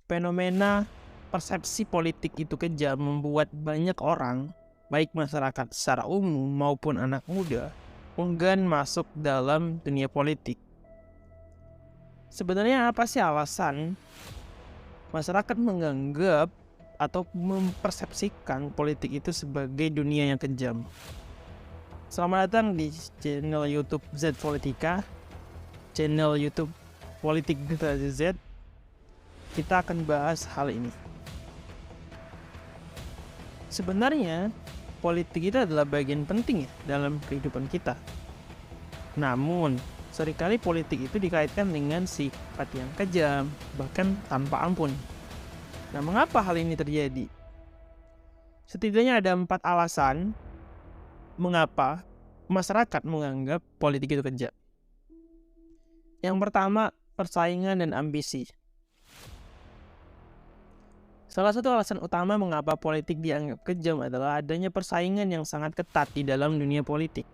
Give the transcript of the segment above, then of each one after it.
Fenomena persepsi politik itu kejam membuat banyak orang, baik masyarakat secara umum maupun anak muda, enggan masuk dalam dunia politik. Sebenarnya apa sih alasan masyarakat menganggap atau mempersepsikan politik itu sebagai dunia yang kejam? Selamat datang di channel YouTube Z Politika, channel YouTube Politik Generasi Z. Kita akan bahas hal ini. Sebenarnya, politik itu adalah bagian penting ya dalam kehidupan kita. Namun, seringkali politik itu dikaitkan dengan sifat yang kejam, bahkan tanpa ampun. Nah, mengapa hal ini terjadi? Setidaknya ada 4 alasan mengapa masyarakat menganggap politik itu kejam. Yang pertama, persaingan dan ambisi. Salah satu alasan utama mengapa politik dianggap kejam adalah adanya persaingan yang sangat ketat di dalam dunia politik.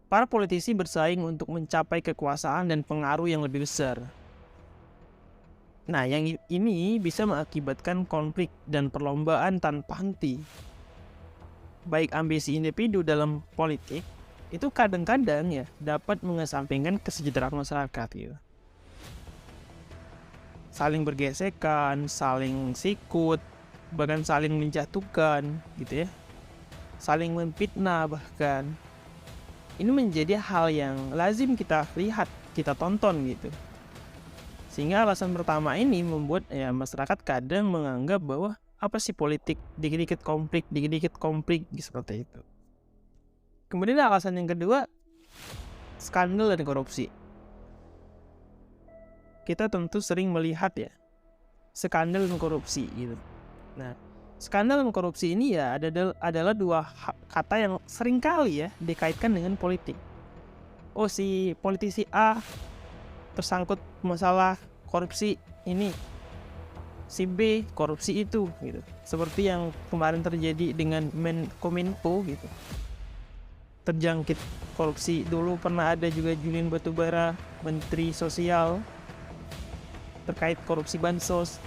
Para politisi bersaing untuk mencapai kekuasaan dan pengaruh yang lebih besar. Nah, yang ini bisa mengakibatkan konflik dan perlombaan tanpa henti. Baik ambisi individu dalam politik, itu kadang-kadang ya dapat mengesampingkan kesejahteraan masyarakat gitu. Saling bergesekan, saling sikut, bahkan saling menjatuhkan gitu ya. Saling memfitnah bahkan. Ini menjadi hal yang lazim kita lihat, kita tonton gitu. Sehingga alasan pertama ini membuat ya masyarakat kadang menganggap bahwa apa sih politik, dikit-dikit konflik seperti itu. Kemudian alasan yang kedua, skandal dan korupsi. Kita tentu sering melihat ya skandal dan korupsi gitu. Nah, skandal dan korupsi ini ya adalah dua kata yang sering kali ya dikaitkan dengan politik. Oh, si politisi A tersangkut masalah korupsi ini, si B korupsi itu gitu. Seperti yang kemarin terjadi dengan Menkominfo gitu. Terjangkit korupsi. Dulu pernah ada juga Julian Batubara, Menteri Sosial, terkait korupsi bansos.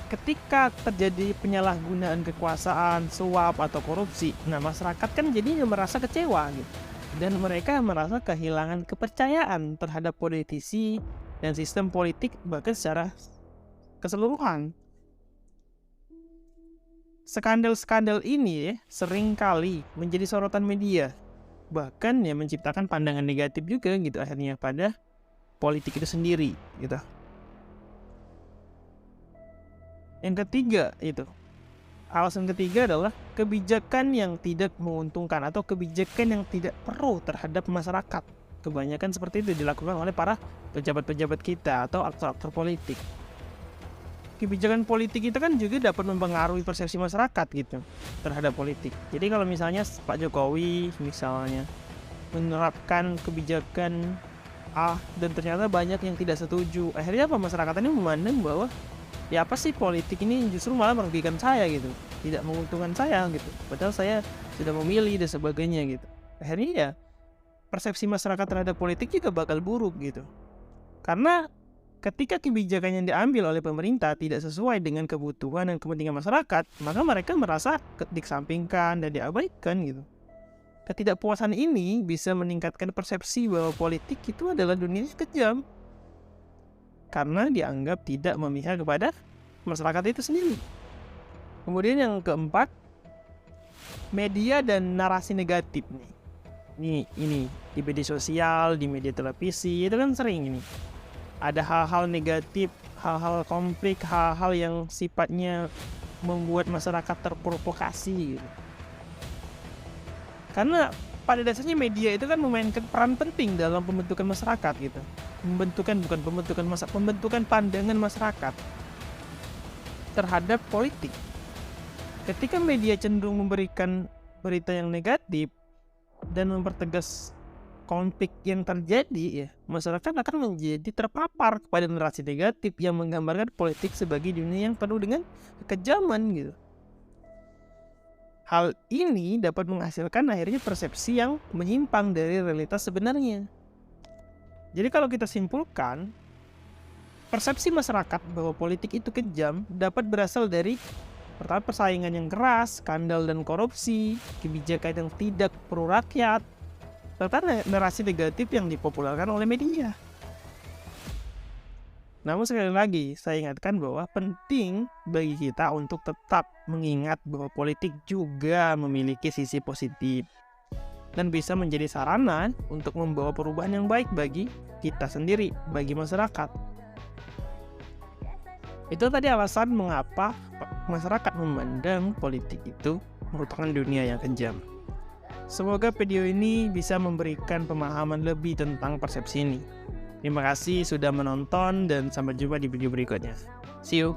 Ketika terjadi penyalahgunaan kekuasaan, suap atau korupsi, nah masyarakat kan jadinya merasa kecewa gitu. Dan mereka merasa kehilangan kepercayaan terhadap politisi dan sistem politik bahkan secara keseluruhan. Skandal-skandal ini ya, sering kali menjadi sorotan media, bahkan ya menciptakan pandangan negatif juga gitu akhirnya pada politik itu sendiri gitu. Yang ketiga itu, alasan ketiga adalah kebijakan yang tidak menguntungkan atau kebijakan yang tidak pro terhadap masyarakat. Kebanyakan seperti itu dilakukan oleh para pejabat-pejabat kita atau aktor-aktor politik. Kebijakan politik itu kan juga dapat mempengaruhi persepsi masyarakat gitu terhadap politik. Jadi kalau misalnya Pak Jokowi misalnya menerapkan kebijakan A dan ternyata banyak yang tidak setuju, akhirnya apa, masyarakat ini memandang bahwa ya apa sih politik ini justru malah merugikan saya gitu, tidak menguntungkan saya gitu, padahal saya sudah memilih dan sebagainya gitu. Akhirnya ya persepsi masyarakat terhadap politik juga bakal buruk gitu, karena ketika kebijakan yang diambil oleh pemerintah tidak sesuai dengan kebutuhan dan kepentingan masyarakat, maka mereka merasa dikesampingkan dan diabaikan gitu. Ketidakpuasan ini bisa meningkatkan persepsi bahwa politik itu adalah dunia kejam karena dianggap tidak memihak kepada masyarakat itu sendiri. Kemudian yang keempat, media dan narasi negatif nih. Ini di media sosial, di media televisi itu kan sering ini. Ada hal-hal negatif, hal-hal konflik, hal-hal yang sifatnya membuat masyarakat terprovokasi gitu. Karena pada dasarnya media itu kan memainkan peran penting dalam pembentukan masyarakat gitu. Pembentukan pandangan masyarakat terhadap politik. Ketika media cenderung memberikan berita yang negatif dan mempertegas konflik yang terjadi ya, masyarakat akan menjadi terpapar kepada narasi negatif yang menggambarkan politik sebagai dunia yang penuh dengan kekejaman gitu. Hal ini dapat menghasilkan akhirnya persepsi yang menyimpang dari realitas sebenarnya. Jadi kalau kita simpulkan, Persepsi masyarakat bahwa politik itu kejam dapat berasal dari pertama persaingan yang keras, skandal dan korupsi, kebijakan yang tidak pro rakyat, serta narasi negatif yang dipopulerkan oleh media. Namun sekali lagi, saya ingatkan bahwa penting bagi kita untuk tetap mengingat bahwa politik juga memiliki sisi positif dan bisa menjadi sarana untuk membawa perubahan yang baik bagi kita sendiri, bagi masyarakat. Itu tadi alasan mengapa masyarakat memandang politik itu merupakan dunia yang kejam. Semoga video ini bisa memberikan pemahaman lebih tentang persepsi ini. Terima kasih sudah menonton dan sampai jumpa di video berikutnya. See you!